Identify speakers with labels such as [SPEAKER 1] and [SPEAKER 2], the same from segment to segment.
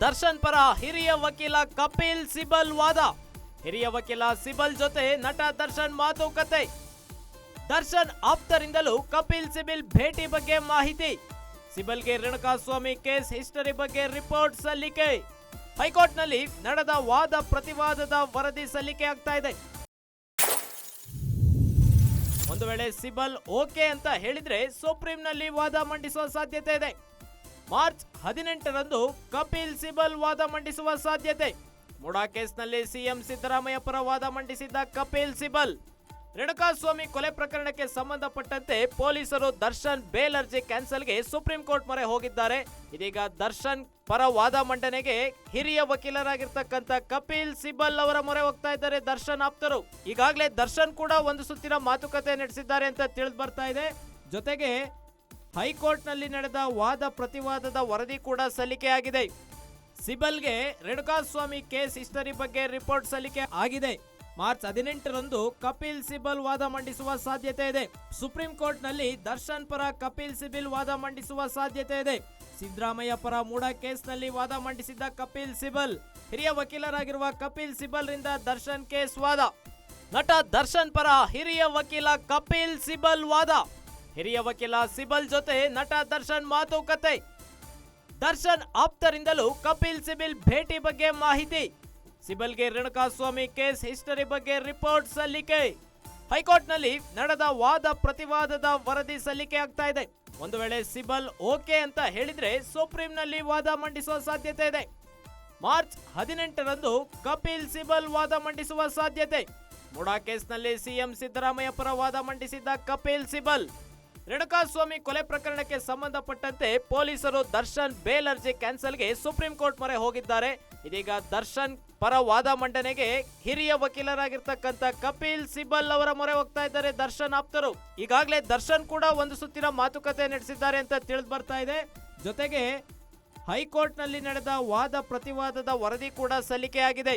[SPEAKER 1] ದರ್ಶನ್ ಪರ ಹಿರಿಯ ವಕೀಲ ಕಪಿಲ್ ಸಿಬಲ್ ವಾದ. ಹಿರಿಯ ವಕೀಲ ಸಿಬಲ್ ಜೊತೆ ನಟ ದರ್ಶನ್ ಮಾತುಕತೆ. ದರ್ಶನ್ ಆಪ್ತರಿಂದಲೂ ಕಪಿಲ್ ಸಿಬಲ್ ಭೇಟಿ ಬಗ್ಗೆ ಮಾಹಿತಿ. ಸಿಬಲ್ಗೆ ರೇಣುಕಾಸ್ವಾಮಿ ಕೇಸ್ ಹಿಸ್ಟರಿ ಬಗ್ಗೆ ರಿಪೋರ್ಟ್ ಸಲ್ಲಿಕೆ. ಹೈಕೋರ್ಟ್ನಲ್ಲಿ ನಡೆದ ವಾದ ಪ್ರತಿವಾದದ ವರದಿ ಸಲ್ಲಿಕೆ ಆಗ್ತಾ ಇದೆ. ಒಂದು ವೇಳೆ ಸಿಬಲ್ ಓಕೆ ಅಂತ ಹೇಳಿದ್ರೆ ಸುಪ್ರೀಂನಲ್ಲಿ ವಾದ ಮಂಡಿಸುವ ಸಾಧ್ಯತೆ ಇದೆ. ಮಾರ್ಚ್ 18ರಂದು ಕಪಿಲ್ ಸಿಬಲ್ ವಾದ ಮಂಡಿಸುವ ಸಾಧ್ಯತೆ. ಮುಡಾ ಕೇಸ್ನಲ್ಲಿ ಸಿಎಂ ಸಿದ್ದರಾಮಯ್ಯ ಪರ ವಾದ ಮಂಡಿಸಿದ್ದ ಕಪಿಲ್ ಸಿಬಲ್. ರೇಣುಕಾಸ್ವಾಮಿ ಕೊಲೆ ಪ್ರಕರಣಕ್ಕೆ ಸಂಬಂಧಪಟ್ಟಂತೆ ಪೊಲೀಸರು ದರ್ಶನ್ ಬೇಲ್ ಅರ್ಜಿ ಕ್ಯಾನ್ಸಲ್ಗೆ ಸುಪ್ರೀಂ ಕೋರ್ಟ್ ಮೊರೆ ಹೋಗಿದ್ದಾರೆ. ಇದೀಗ ದರ್ಶನ್ ಪರ ವಾದ ಮಂಡನೆಗೆ ಹಿರಿಯ ವಕೀಲರಾಗಿರ್ತಕ್ಕಂಥ ಕಪಿಲ್ ಸಿಬಲ್ ಅವರ ಮೊರೆ ಹೋಗ್ತಾ ಇದ್ದಾರೆ ದರ್ಶನ್ ಆಪ್ತರು. ಈಗಾಗಲೇ ದರ್ಶನ್ ಕೂಡ ಒಂದು ಸುತ್ತಿನ ಮಾತುಕತೆ ನಡೆಸಿದ್ದಾರೆ ಅಂತ ತಿಳಿದು ಬರ್ತಾ ಇದೆ. ಜೊತೆಗೆ ಹೈಕೋರ್ಟ್ ನಲ್ಲಿ ನಡೆದ ವಾದ ಪ್ರತಿವಾದದ ವರದಿ ಕೂಡ ಸಲ್ಲಿಕೆ ಆಗಿದೆ. ಸಿಬಲ್ಗೆ ರೇಣುಕಾಸ್ವಾಮಿ ಕೇಸ್ ಹಿಸ್ಟರಿ ಬಗ್ಗೆ ರಿಪೋರ್ಟ್ ಸಲ್ಲಿಕೆ ಆಗಿದೆ. ಮಾರ್ಚ್ 18ರಂದು ಕಪಿಲ್ ಸಿಬಲ್ ವಾದ ಮಂಡಿಸುವ ಸಾಧ್ಯತೆ ಇದೆ. ಸುಪ್ರೀಂ ಕೋರ್ಟ್ ನಲ್ಲಿ ದರ್ಶನ್ ಪರ ಕಪಿಲ್ ಸಿಬಲ್ ವಾದ ಮಂಡಿಸುವ ಸಾಧ್ಯತೆ ಇದೆ. ಸಿದ್ದರಾಮಯ್ಯ ಪರ ಮೂಡಾ ಕೇಸ್ನಲ್ಲಿ ವಾದ ಮಂಡಿಸಿದ್ದ ಕಪಿಲ್ ಸಿಬಲ್. ಹಿರಿಯ ವಕೀಲರಾಗಿರುವ ಕಪಿಲ್ ಸಿಬಲ್ ರಿಂದ ದರ್ಶನ್ ಕೇಸ್ ವಾದ. ನಟ ದರ್ಶನ್ ಪರ ಹಿರಿಯ ವಕೀಲ ಕಪಿಲ್ ಸಿಬಲ್ ವಾದ. ಹಿರಿಯ ವಕೀಲ ಸಿಬಲ್ ಜೊತೆ ನಟ ದರ್ಶನ್ ಮಾತುಕತೆ. ದರ್ಶನ್ ಆಪ್ತರಿಂದಲೂ ಕಪಿಲ್ ಸಿಬಲ್ ಭೇಟಿ ಬಗ್ಗೆ ಮಾಹಿತಿ. ಸಿಬಲ್ಗೆ ರೇಣುಕಾಸ್ವಾಮಿ ಕೇಸ್ ಹಿಸ್ಟರಿ ಬಗ್ಗೆ ರಿಪೋರ್ಟ್ ಸಲ್ಲಿಕೆ. ಹೈಕೋರ್ಟ್ನಲ್ಲಿ ನಡೆದ ವಾದ ಪ್ರತಿವಾದದ ವರದಿ ಸಲ್ಲಿಕೆ ಆಗ್ತಾ ಇದೆ. ಒಂದು ವೇಳೆ ಸಿಬಲ್ ಓಕೆ ಅಂತ ಹೇಳಿದ್ರೆ ಸುಪ್ರೀಂನಲ್ಲಿ ವಾದ ಮಂಡಿಸುವ ಸಾಧ್ಯತೆ ಇದೆ. ಮಾರ್ಚ್ 18ರಂದು ಕಪಿಲ್ ಸಿಬಲ್ ವಾದ ಮಂಡಿಸುವ ಸಾಧ್ಯತೆ. ಮುಡಾ ಕೇಸ್ನಲ್ಲಿ ಸಿಎಂ ಸಿದ್ದರಾಮಯ್ಯ ಪರ ವಾದ ಮಂಡಿಸಿದ್ದ ಕಪಿಲ್ ಸಿಬಲ್. ರೇಣುಕಾಸ್ವಾಮಿ ಕೊಲೆ ಪ್ರಕರಣಕ್ಕೆ ಸಂಬಂಧಪಟ್ಟಂತೆ ಪೊಲೀಸರು ದರ್ಶನ್ ಬೇಲ್ ಅರ್ಜಿ ಕ್ಯಾನ್ಸಲ್ಗೆ ಸುಪ್ರೀಂ ಕೋರ್ಟ್ ಮೊರೆ ಹೋಗಿದ್ದಾರೆ. ಇದೀಗ ದರ್ಶನ್ ಪರ ವಾದ ಮಂಡನೆಗೆ ಹಿರಿಯ ವಕೀಲರಾಗಿರ್ತಕ್ಕಂಥ ಕಪಿಲ್ ಸಿಬಲ್ ಅವರ ಮೊರೆ ಹೋಗ್ತಾ ಇದ್ದಾರೆ ದರ್ಶನ್ ಆಪ್ತರು. ಈಗಾಗಲೇ ದರ್ಶನ್ ಕೂಡ ಒಂದು ಸುತ್ತಿನ ಮಾತುಕತೆ ನಡೆಸಿದ್ದಾರೆ ಅಂತ ತಿಳಿದು ಬರ್ತಾ ಇದೆ. ಜೊತೆಗೆ ಹೈಕೋರ್ಟ್ ನಲ್ಲಿ ನಡೆದ ವಾದ ಪ್ರತಿವಾದದ ವರದಿ ಕೂಡ ಸಲ್ಲಿಕೆ ಆಗಿದೆ.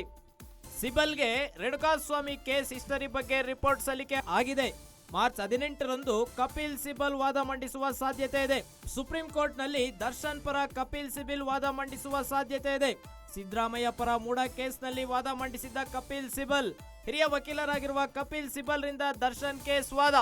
[SPEAKER 1] ಸಿಬಲ್ಗೆ ರೇಣುಕಾಸ್ವಾಮಿ ಕೇಸ್ ಹಿಸ್ಟರಿ ಬಗ್ಗೆ ರಿಪೋರ್ಟ್ ಸಲ್ಲಿಕೆ ಆಗಿದೆ. ಮಾರ್ಚ್ 18ರಂದು ಕಪಿಲ್ ಸಿಬಲ್ ವಾದ ಮಂಡಿಸುವ ಸಾಧ್ಯತೆ ಇದೆ. ಸುಪ್ರೀಂ ಕೋರ್ಟ್ ನಲ್ಲಿ ದರ್ಶನ್ ಪರ ಕಪಿಲ್ ಸಿಬಲ್ ವಾದ ಮಂಡಿಸುವ ಸಾಧ್ಯತೆ ಇದೆ. ಸಿದ್ದರಾಮಯ್ಯ ಪರ ಮೂಡಾ ಕೇಸ್ನಲ್ಲಿ ವಾದ ಮಂಡಿಸಿದ್ದ ಕಪಿಲ್ ಸಿಬಲ್. ಹಿರಿಯ ವಕೀಲರಾಗಿರುವ ಕಪಿಲ್ ಸಿಬಲ್ ರಿಂದ ದರ್ಶನ್ ಕೇಸ್ ವಾದ.